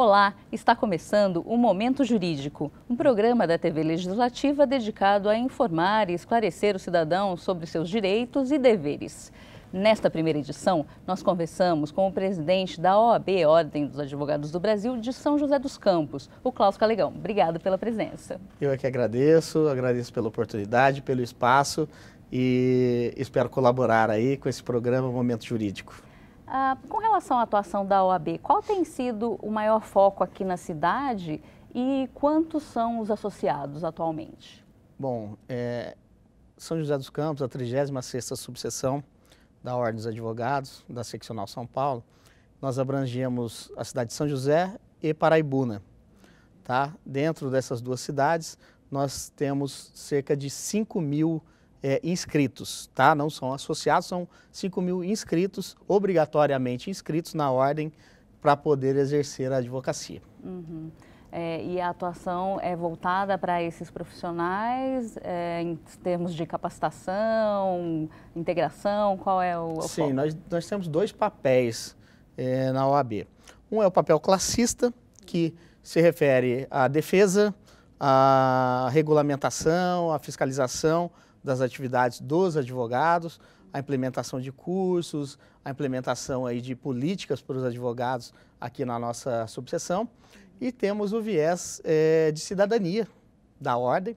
Olá, está começando o Momento Jurídico, um programa da TV Legislativa dedicado a informar e esclarecer o cidadão sobre seus direitos e deveres. Nesta primeira edição, nós conversamos com o presidente da OAB, Ordem dos Advogados do Brasil, de São José dos Campos, o Klaus Calegão. Obrigada pela presença. Eu é que agradeço pela oportunidade, pelo espaço e espero colaborar aí com esse programa Momento Jurídico. Com relação à atuação da OAB, qual tem sido o maior foco aqui na cidade e quantos são os associados atualmente? Bom, São José dos Campos, a 36ª subseção da Ordem dos Advogados, da Seccional São Paulo, nós abrangemos a cidade de São José e Paraibuna. Tá? Dentro dessas duas cidades, nós temos cerca de 5.000 inscritos, tá? Não são associados, são 5.000 inscritos, obrigatoriamente inscritos na ordem para poder exercer a advocacia. Uhum. E a atuação é voltada para esses profissionais em termos de capacitação, integração, qual é o Sim, foco? nós temos dois papéis na OAB. Um é o papel classista, que se refere à defesa, à regulamentação, à fiscalização das atividades dos advogados, a implementação de cursos, a implementação aí de políticas para os advogados aqui na nossa subseção. E temos o viés de cidadania da ordem,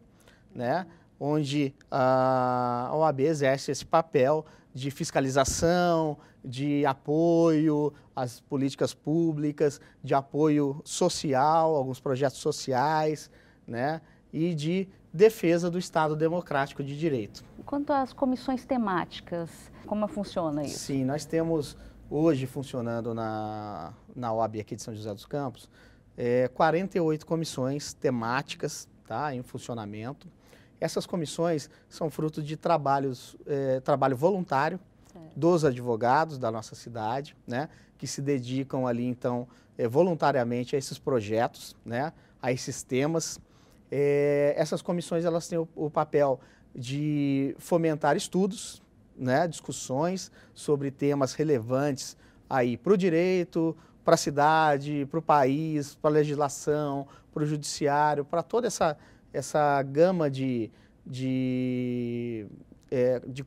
né, onde a OAB exerce esse papel de fiscalização, de apoio às políticas públicas, de apoio social, alguns projetos sociais, né, e de defesa do Estado Democrático de Direito. Quanto às comissões temáticas, como funciona isso? Sim, nós temos hoje funcionando na OAB aqui de São José dos Campos 48 comissões temáticas, tá, em funcionamento. Essas comissões são fruto de trabalho voluntário dos advogados da nossa cidade, né, que se dedicam ali então voluntariamente a esses projetos, né, a esses temas. Essas comissões elas têm o papel de fomentar estudos, né, discussões sobre temas relevantes aí para o direito, para a cidade, para o país, para a legislação, para o judiciário, para toda essa gama de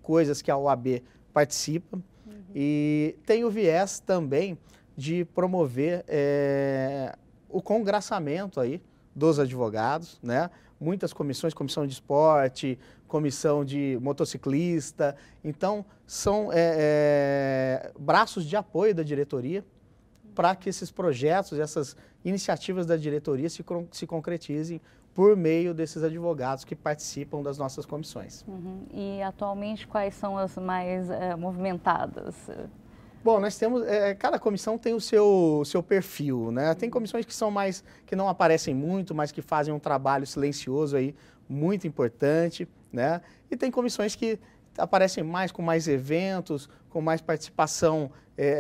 coisas que a OAB participa. Uhum. E tem o viés também de promover o congraçamento aí dos advogados, né? Muitas comissões, comissão de esporte, comissão de motociclista, então são braços de apoio da diretoria para que esses projetos, essas iniciativas da diretoria se concretizem por meio desses advogados que participam das nossas comissões. Uhum. E atualmente quais são as mais movimentadas? Bom, nós temos, cada comissão tem o seu perfil, né? Tem comissões que não aparecem muito, mas que fazem um trabalho silencioso aí, muito importante, né? E tem comissões que aparecem mais com mais eventos, com mais participação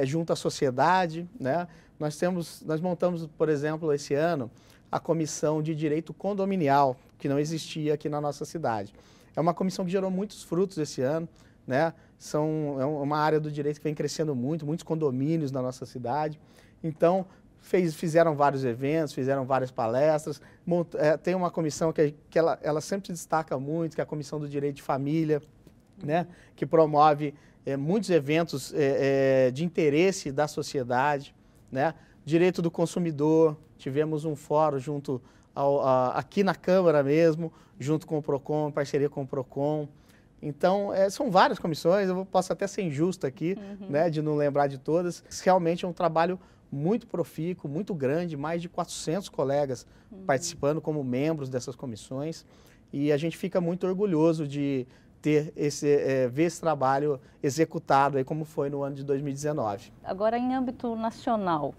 junto à sociedade, né? Nós montamos, por exemplo, esse ano, a Comissão de Direito Condominial, que não existia aqui na nossa cidade. É uma comissão que gerou muitos frutos esse ano, né? É uma área do direito que vem crescendo muito, muitos condomínios na nossa cidade. Então, fizeram vários eventos, fizeram várias palestras. Tem uma comissão que ela sempre se destaca muito, que é a Comissão do Direito de Família, né? Que promove muitos eventos de interesse da sociedade, né? Direito do consumidor, tivemos um fórum aqui na Câmara mesmo, junto com o PROCON, em parceria com o PROCON. Então, são várias comissões, eu posso até ser injusto aqui, né, de não lembrar de todas. Realmente é um trabalho muito profícuo, muito grande, mais de 400 colegas participando como membros dessas comissões. E a gente fica muito orgulhoso de ver esse trabalho executado aí como foi no ano de 2019. Agora, em âmbito nacional,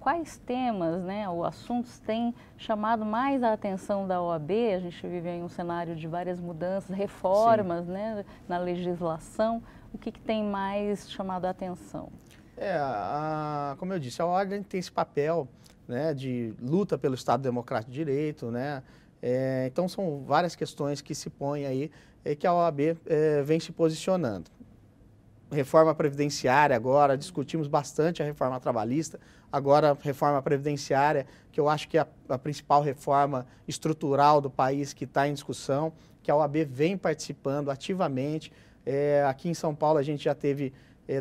quais temas, né, ou assuntos têm chamado mais a atenção da OAB? A gente vive em um cenário de várias mudanças, reformas, né, na legislação. O que tem mais chamado a atenção? Como eu disse, a ordem tem esse papel, né, de luta pelo Estado Democrático de Direito, né? Então são várias questões que se põem aí que a OAB vem se posicionando. reforma previdenciária agora, discutimos bastante a reforma trabalhista, agora a reforma previdenciária, que eu acho que é a principal reforma estrutural do país que está em discussão, que a OAB vem participando ativamente. Aqui em São Paulo a gente já teve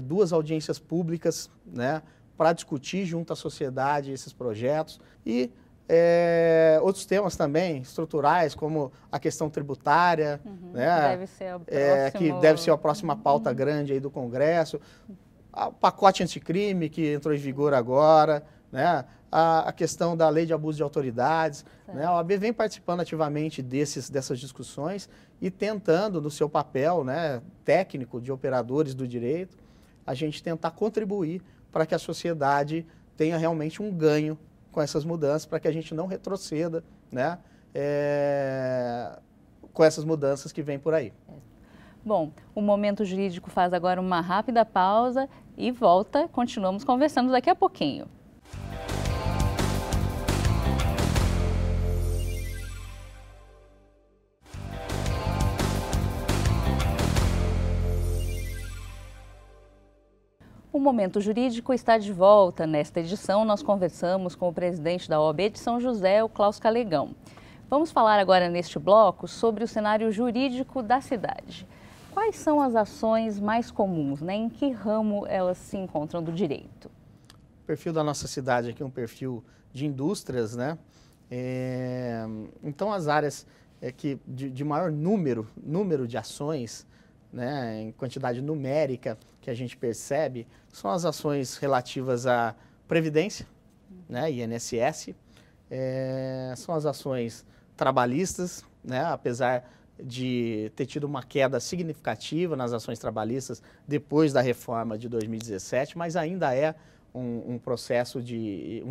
2 audiências públicas, né, para discutir junto à sociedade esses projetos e outros temas também estruturais, como a questão tributária, né, que deve ser a próxima pauta grande aí do Congresso, o pacote anticrime que entrou em vigor agora, né, a questão da lei de abuso de autoridades, né, a OAB vem participando ativamente dessas discussões e tentando, no seu papel, né, técnico de operadores do direito, a gente tentar contribuir para que a sociedade tenha realmente um ganho com essas mudanças, para que a gente não retroceda, né, com essas mudanças que vêm por aí. Bom, o Momento Jurídico faz agora uma rápida pausa e volta, continuamos conversando daqui a pouquinho. O Momento Jurídico está de volta. Nesta edição, nós conversamos com o presidente da OAB de São José, o Klaus Calegão. Vamos falar agora neste bloco sobre o cenário jurídico da cidade. Quais são as ações mais comuns, né? Em que ramo elas se encontram do direito? O perfil da nossa cidade aqui é um perfil de indústrias, né? Então, as áreas que de maior número de ações, né, em quantidade numérica que a gente percebe, são as ações relativas à Previdência, né, INSS, são as ações trabalhistas, né, apesar de ter tido uma queda significativa nas ações trabalhistas depois da reforma de 2017, mas ainda é um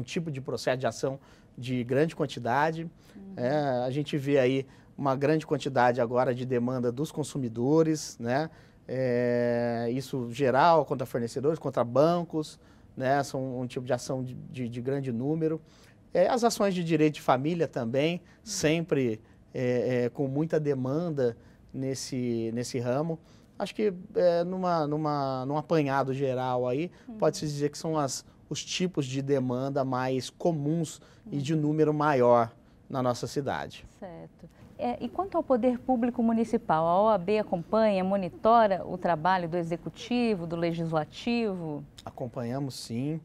tipo de processo de ação de grande quantidade. A gente vê aí uma grande quantidade agora de demanda dos consumidores, né? Isso geral, contra fornecedores, contra bancos, né? São um tipo de ação de grande número. As ações de direito de família também, sempre com muita demanda nesse ramo. Acho que num apanhado geral aí, pode-se dizer que são os tipos de demanda mais comuns e de número maior na nossa cidade. Certo. E quanto ao poder público municipal, a OAB acompanha, monitora o trabalho do Executivo, do Legislativo? Acompanhamos, sim.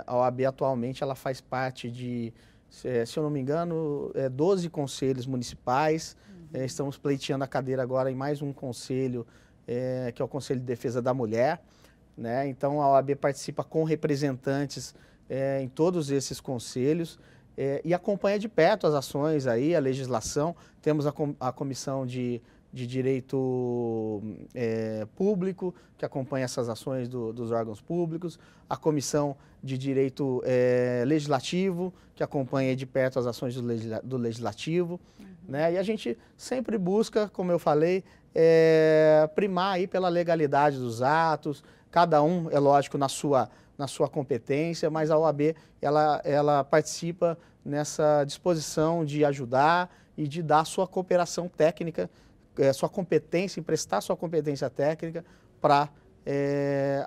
A OAB atualmente ela faz parte de, se eu não me engano, 12 conselhos municipais. Estamos pleiteando a cadeira agora em mais um conselho, que é o Conselho de Defesa da Mulher, né? Então, a OAB participa com representantes em todos esses conselhos. E acompanha de perto as ações aí, a legislação. Temos a Comissão de Direito Público, que acompanha essas ações dos órgãos públicos, a Comissão de Direito Legislativo, que acompanha de perto as ações do Legislativo, né? E a gente sempre busca, como eu falei, primar aí pela legalidade dos atos, cada um, é lógico, na sua competência, mas a OAB ela participa nessa disposição de ajudar e de dar sua cooperação técnica, sua competência, emprestar sua competência técnica para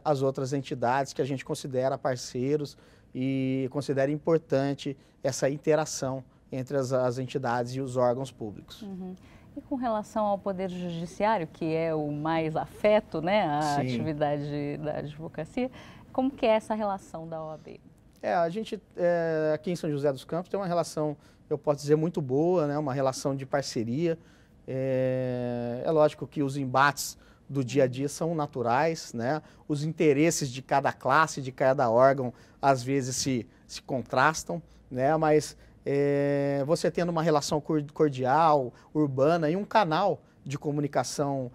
as outras entidades que a gente considera parceiros e considera importante essa interação entre as entidades e os órgãos públicos. E com relação ao Poder Judiciário, que é o mais afeto, né, a Sim. atividade da advocacia, como que é essa relação da OAB? A gente, aqui em São José dos Campos, tem uma relação, eu posso dizer, muito boa, né? Uma relação de parceria. É lógico que os embates do dia a dia são naturais, né? Os interesses de cada classe, de cada órgão, às vezes se contrastam, né? Mas você tendo uma relação cordial, urbana e um canal de comunicação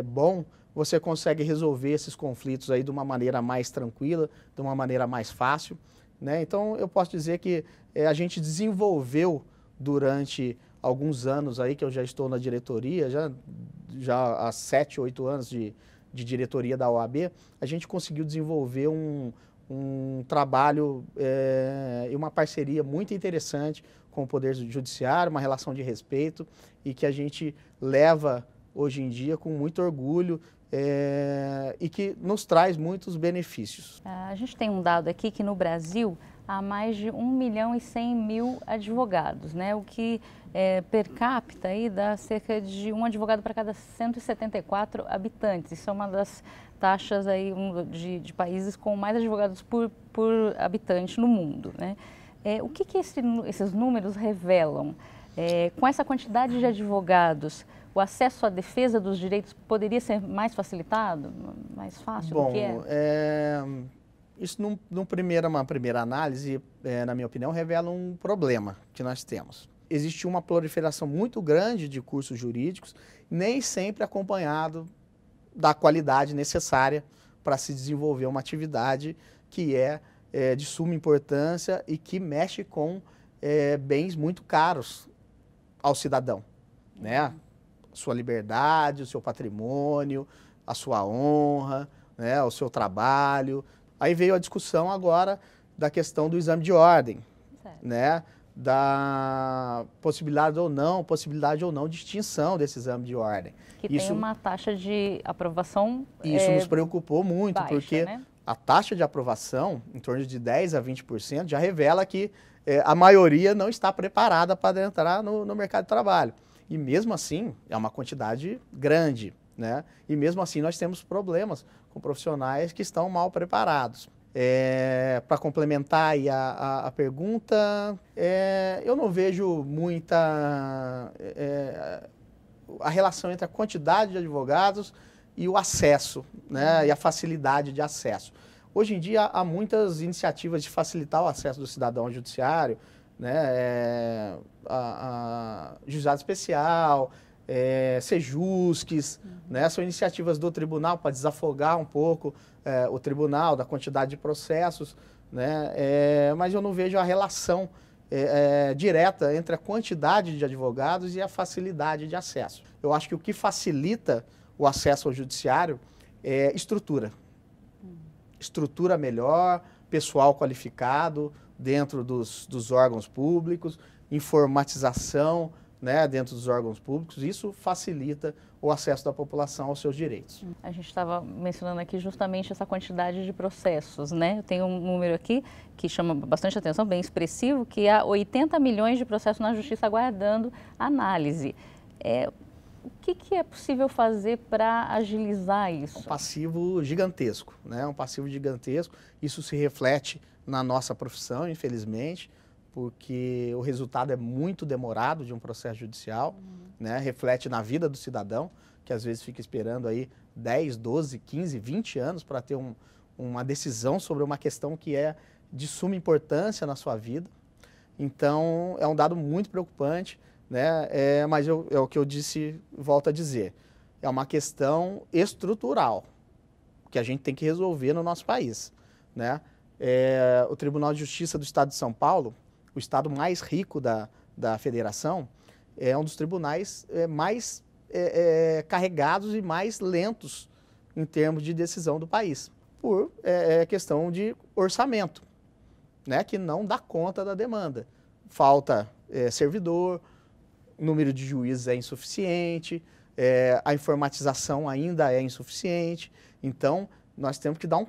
bom, você consegue resolver esses conflitos aí de uma maneira mais tranquila, de uma maneira mais fácil, né? Então, eu posso dizer que a gente desenvolveu durante alguns anos aí, que eu já estou na diretoria, já há 7, 8 anos de diretoria da OAB, a gente conseguiu desenvolver um trabalho e uma parceria muito interessante com o Poder Judiciário, uma relação de respeito e que a gente leva hoje em dia com muito orgulho e que nos traz muitos benefícios. A gente tem um dado aqui que no Brasil há mais de 1.100.000 advogados, né? O que per capita aí dá cerca de um advogado para cada 174 habitantes. Isso é uma das taxas aí de países com mais advogados por habitante no mundo, né? O que esses números revelam? Com essa quantidade de advogados, o acesso à defesa dos direitos poderia ser mais facilitado, mais fácil do que é? Isso, uma primeira análise, na minha opinião, revela um problema que nós temos. Existe uma proliferação muito grande de cursos jurídicos, nem sempre acompanhado da qualidade necessária para se desenvolver uma atividade que é de suma importância e que mexe com bens muito caros ao cidadão, né? Sua liberdade, o seu patrimônio, a sua honra, né? O seu trabalho. Aí veio a discussão agora da questão do exame de ordem, né? Da possibilidade ou não de extinção desse exame de ordem. Que tem uma taxa de aprovação Isso nos preocupou muito, baixa, porque né? A taxa de aprovação, em torno de 10% a 20%, já revela que a maioria não está preparada para entrar no mercado de trabalho. E mesmo assim, é uma quantidade grande, né? E mesmo assim nós temos problemas com profissionais que estão mal preparados. Para complementar aí a pergunta, eu não vejo muita a relação entre a quantidade de advogados e o acesso, né, e a facilidade de acesso. Hoje em dia há muitas iniciativas de facilitar o acesso do cidadão ao judiciário, né, a juizado especial, Sejusques, né, são iniciativas do tribunal para desafogar um pouco o tribunal da quantidade de processos, né, mas eu não vejo a relação direta entre a quantidade de advogados e a facilidade de acesso. Eu acho que o que facilita o acesso ao judiciário é estrutura. Estrutura melhor, pessoal qualificado dentro dos órgãos públicos, informatização, né, dentro dos órgãos públicos. Isso facilita o acesso da população aos seus direitos. A gente estava mencionando aqui justamente essa quantidade de processos, né? Eu tenho um número aqui que chama bastante atenção, bem expressivo, que há 80 milhões de processos na justiça aguardando análise. O que é possível fazer para agilizar isso? Um passivo gigantesco, né? Um passivo gigantesco. Isso se reflete na nossa profissão, infelizmente, porque o resultado é muito demorado de um processo judicial, né? Reflete na vida do cidadão, que às vezes fica esperando aí 10, 12, 15, 20 anos para ter uma decisão sobre uma questão que é de suma importância na sua vida. Então, é um dado muito preocupante, né? Mas é o que eu disse, volto a dizer, é uma questão estrutural que a gente tem que resolver no nosso país, né? O Tribunal de Justiça do Estado de São Paulo, o estado mais rico da federação, é um dos tribunais mais carregados e mais lentos em termos de decisão do país, por questão de orçamento, né, que não dá conta da demanda. Falta servidor, o número de juízes é insuficiente, a informatização ainda é insuficiente. Então, nós temos que dar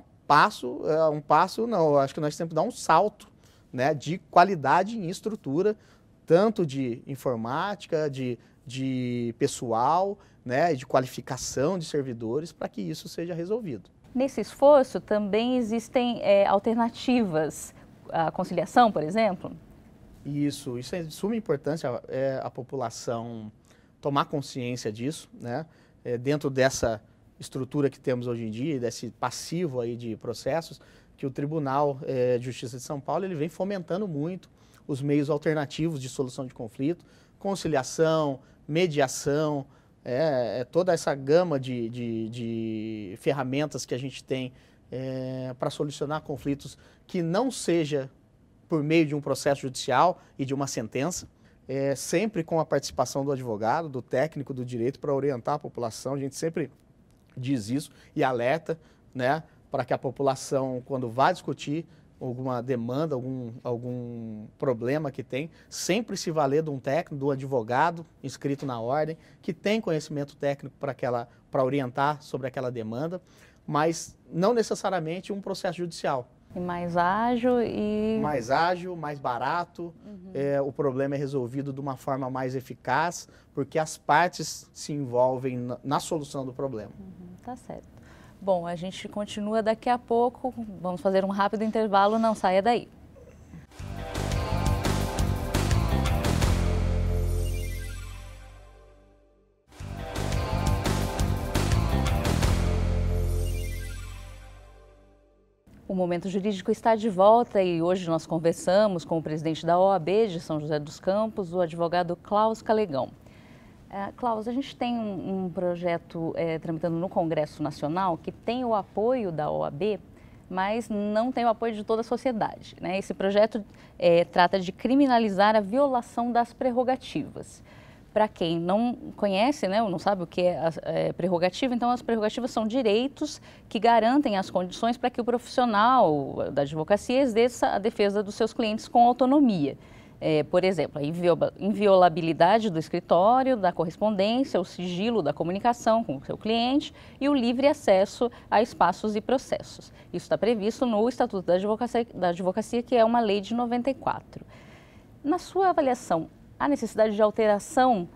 acho que nós temos que dar um salto, né, de qualidade em estrutura, tanto de informática, de pessoal, né, de qualificação de servidores, para que isso seja resolvido. Nesse esforço também existem alternativas, a conciliação, por exemplo? Isso é de suma importância a população tomar consciência disso, né, dentro dessa estrutura que temos hoje em dia, desse passivo aí de processos, que o Tribunal de Justiça de São Paulo ele vem fomentando muito os meios alternativos de solução de conflito, conciliação, mediação, toda essa gama de ferramentas que a gente tem para solucionar conflitos que não seja por meio de um processo judicial e de uma sentença, sempre com a participação do advogado, do técnico do direito para orientar a população. A gente sempre diz isso e alerta, né, para que a população, quando vai discutir alguma demanda, algum problema que tem, sempre se valer de um técnico, do advogado inscrito na ordem, que tem conhecimento técnico para orientar sobre aquela demanda, mas não necessariamente um processo judicial. E mais ágil e... Mais ágil, mais barato, o problema é resolvido de uma forma mais eficaz, porque as partes se envolvem na solução do problema. Tá certo. Bom, a gente continua daqui a pouco, vamos fazer um rápido intervalo, não saia daí. O Momento Jurídico está de volta e hoje nós conversamos com o presidente da OAB de São José dos Campos, o advogado Klaus Calegão. Klaus, a gente tem um projeto tramitando no Congresso Nacional que tem o apoio da OAB, mas não tem o apoio de toda a sociedade, né? Esse projeto trata de criminalizar a violação das prerrogativas. Para quem não conhece, né, ou não sabe o que é prerrogativa, então as prerrogativas são direitos que garantem as condições para que o profissional da advocacia exerça a defesa dos seus clientes com autonomia. Por exemplo, a inviolabilidade do escritório, da correspondência, o sigilo da comunicação com o seu cliente e o livre acesso a espaços e processos. Isso está previsto no Estatuto da Advocacia, que é uma lei de 94. Na sua avaliação, há necessidade de alteração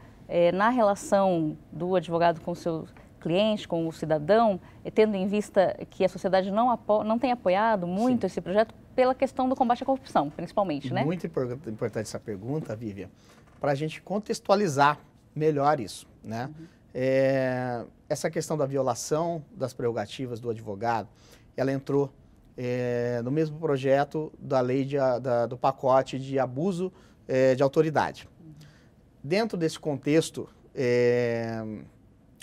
na relação do advogado com o seu cliente, com o cidadão, tendo em vista que a sociedade não tem apoiado muito esse projeto pela questão do combate à corrupção, principalmente, né? Muito importante essa pergunta, Vivian, para a gente contextualizar melhor isso, né? Essa questão da violação das prerrogativas do advogado, ela entrou no mesmo projeto da lei do pacote de abuso de autoridade. Dentro desse contexto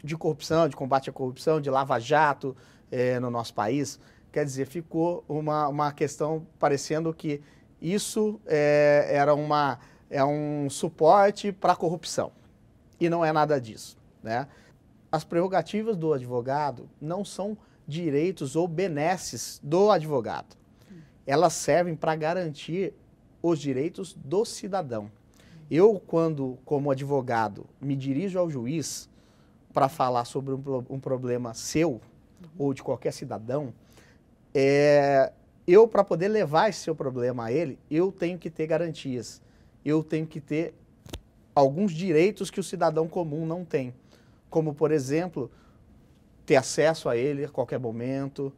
de corrupção, de combate à corrupção, de lava-jato no nosso país, quer dizer, ficou uma questão parecendo que isso é um suporte para a corrupção. E não é nada disso, né? As prerrogativas do advogado não são direitos ou benesses do advogado. Elas servem para garantir os direitos do cidadão. Eu, quando, como advogado, me dirijo ao juiz para falar sobre um problema seu ou de qualquer cidadão, eu, para poder levar esse seu problema a ele, eu tenho que ter garantias. Eu tenho que ter alguns direitos que o cidadão comum não tem. Como, por exemplo, ter acesso a ele a qualquer momento,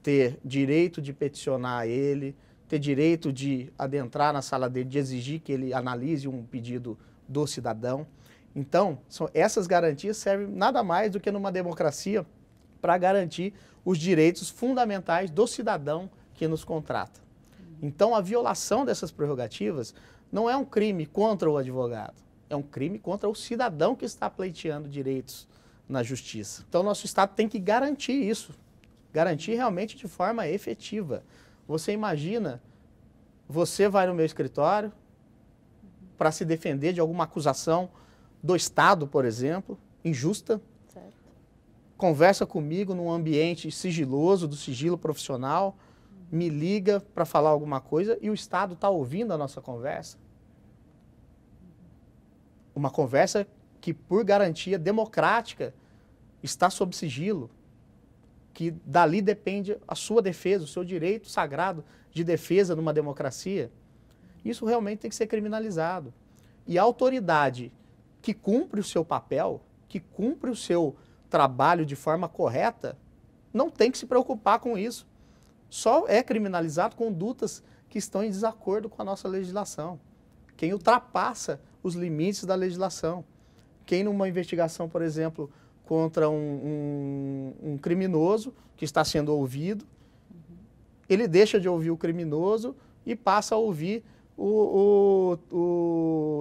ter direito de peticionar a ele, ter direito de adentrar na sala dele, de exigir que ele analise um pedido do cidadão. Então, essas garantias servem nada mais do que numa democracia para garantir os direitos fundamentais do cidadão que nos contrata. Então, a violação dessas prerrogativas não é um crime contra o advogado, é um crime contra o cidadão que está pleiteando direitos na justiça. Então, nosso Estado tem que garantir isso, garantir realmente de forma efetiva. Você imagina, você vai no meu escritório para se defender de alguma acusação do Estado, por exemplo, injusta, certo. Conversa comigo num ambiente sigiloso, do sigilo profissional, me liga para falar alguma coisa e o Estado está ouvindo a nossa conversa. Uma conversa que, por garantia democrática, está sob sigilo, que dali depende a sua defesa, o seu direito sagrado de defesa numa democracia. Isso realmente tem que ser criminalizado. E a autoridade que cumpre o seu papel, que cumpre o seu trabalho de forma correta, não tem que se preocupar com isso. Só é criminalizado condutas que estão em desacordo com a nossa legislação. Quem ultrapassa os limites da legislação. Quem numa investigação, por exemplo, contra um criminoso que está sendo ouvido, ele deixa de ouvir o criminoso e passa a ouvir o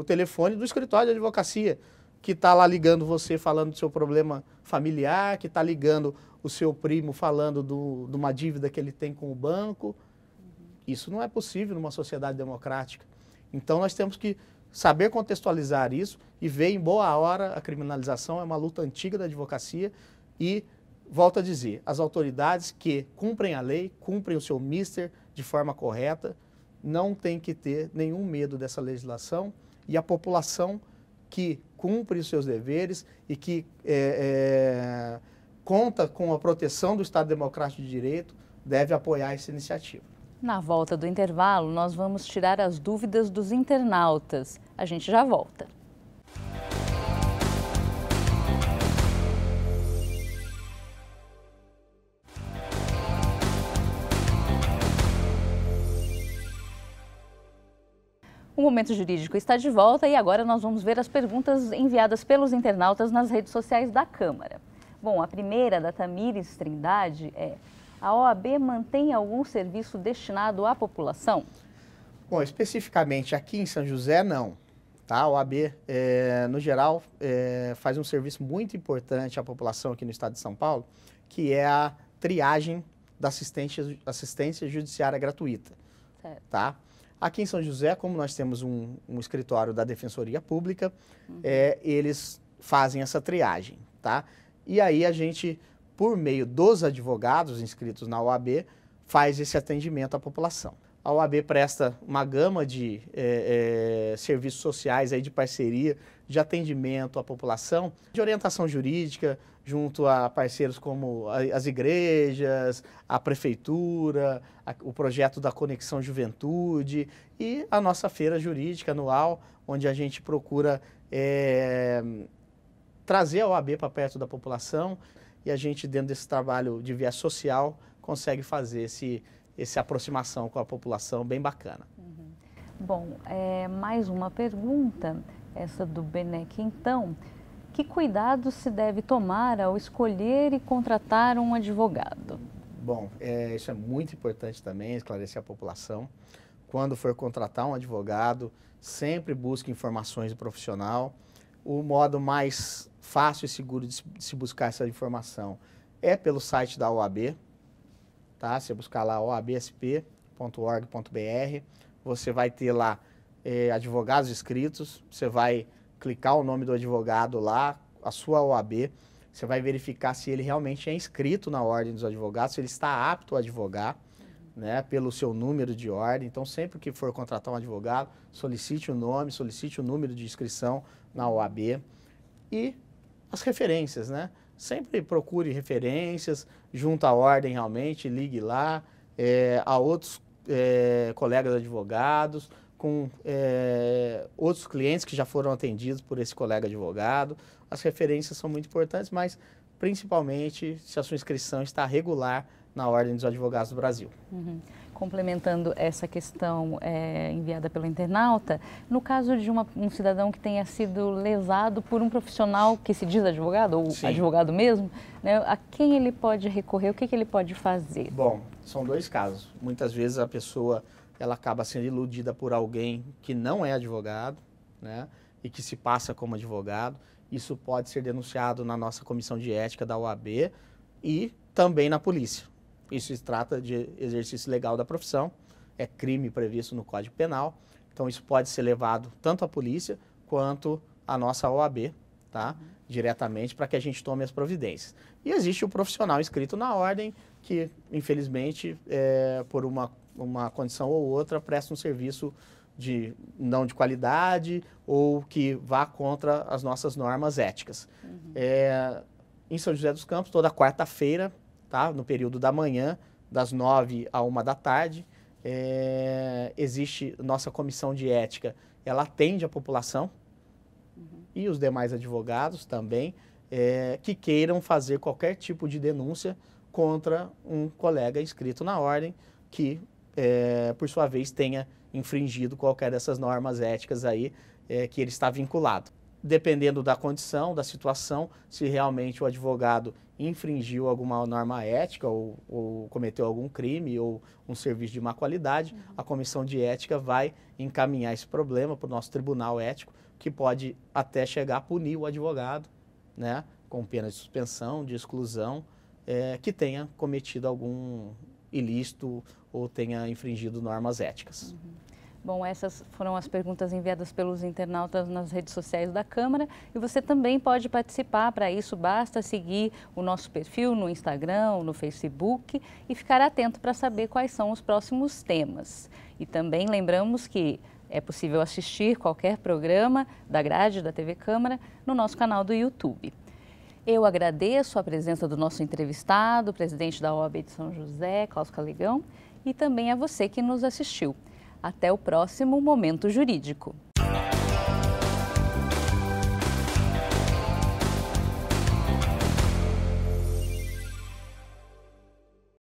telefone do escritório de advocacia, que está lá ligando você falando do seu problema familiar, que está ligando o seu primo falando de uma dívida que ele tem com o banco. Isso não é possível numa sociedade democrática. Então nós temos que saber contextualizar isso e ver em boa hora a criminalização. É uma luta antiga da advocacia e, volto a dizer, as autoridades que cumprem a lei, cumprem o seu mister de forma correta, não tem que ter nenhum medo dessa legislação, e a população que cumpre os seus deveres e que conta com a proteção do Estado Democrático de Direito deve apoiar essa iniciativa. Na volta do intervalo, nós vamos tirar as dúvidas dos internautas. A gente já volta. O Momento Jurídico está de volta e agora nós vamos ver as perguntas enviadas pelos internautas nas redes sociais da Câmara. Bom, a primeira da Tamires Trindade é: a OAB mantém algum serviço destinado à população? Bom, especificamente aqui em São José, não. Tá? A OAB, no geral, faz um serviço muito importante à população aqui no estado de São Paulo, que é a triagem da assistência judiciária gratuita. Certo. Tá? Aqui em São José, como nós temos um escritório da Defensoria Pública, eles fazem essa triagem, tá? E aí a gente, por meio dos advogados inscritos na OAB, faz esse atendimento à população. A OAB presta uma gama de serviços sociais aí de parceria, de atendimento à população, de orientação jurídica, junto a parceiros como as igrejas, a prefeitura, o projeto da Conexão Juventude e a nossa feira jurídica anual, onde a gente procura trazer a OAB para perto da população, e a gente, dentro desse trabalho de viés social, consegue fazer essa aproximação com a população bem bacana. Bom, mais uma pergunta, essa do Benek. Então, que cuidados se deve tomar ao escolher e contratar um advogado? Bom, isso é muito importante também, esclarecer a população. Quando for contratar um advogado, sempre busque informações do profissional. O modo mais fácil e seguro de se buscar essa informação é pelo site da OAB. Tá? Você buscar lá oabsp.org.br, você vai ter lá advogados inscritos, você vai clicar o nome do advogado lá, a sua OAB, você vai verificar se ele realmente é inscrito na ordem dos advogados, se ele está apto a advogar, né, pelo seu número de ordem. Então, sempre que for contratar um advogado, solicite o nome, solicite o número de inscrição na OAB. E as referências, né? Sempre procure referências, junto à ordem realmente, ligue lá, a outros colegas advogados, com outros clientes que já foram atendidos por esse colega advogado. As referências são muito importantes, mas principalmente se a sua inscrição está regular na Ordem dos Advogados do Brasil. Complementando essa questão enviada pelo internauta, no caso de um cidadão que tenha sido lesado por um profissional que se diz advogado, ou Sim. advogado mesmo, né, a quem ele pode recorrer, o que ele pode fazer? Bom, são dois casos. Muitas vezes a pessoa ela acaba sendo iludida por alguém que não é advogado, né, e que se passa como advogado. Isso pode ser denunciado na nossa comissão de ética da OAB e também na polícia. Isso se trata de exercício legal da profissão, é crime previsto no Código Penal, então isso pode ser levado tanto à polícia quanto à nossa OAB, tá? Diretamente, para que a gente tome as providências. E existe o profissional inscrito na ordem que, infelizmente, por uma condição ou outra, presta um serviço não de qualidade ou que vá contra as nossas normas éticas. Em São José dos Campos, toda quarta-feira, tá? No período da manhã, das 9 à 1 da tarde, existe nossa comissão de ética, ela atende a população e os demais advogados também, que queiram fazer qualquer tipo de denúncia contra um colega inscrito na ordem que, por sua vez, tenha infringido qualquer dessas normas éticas aí que ele está vinculado. Dependendo da condição, da situação, se realmente o advogado infringiu alguma norma ética ou cometeu algum crime ou um serviço de má qualidade, a comissão de ética vai encaminhar esse problema para o nosso tribunal ético, que pode até chegar a punir o advogado, né, com pena de suspensão, de exclusão, que tenha cometido algum ilícito ou tenha infringido normas éticas. Bom, essas foram as perguntas enviadas pelos internautas nas redes sociais da Câmara e você também pode participar. Para isso, basta seguir o nosso perfil no Instagram, no Facebook e ficar atento para saber quais são os próximos temas. E também lembramos que é possível assistir qualquer programa da grade da TV Câmara no nosso canal do YouTube. Eu agradeço a presença do nosso entrevistado, o presidente da OAB de São José, Klaus Calegão, e também a você que nos assistiu. Até o próximo Momento Jurídico.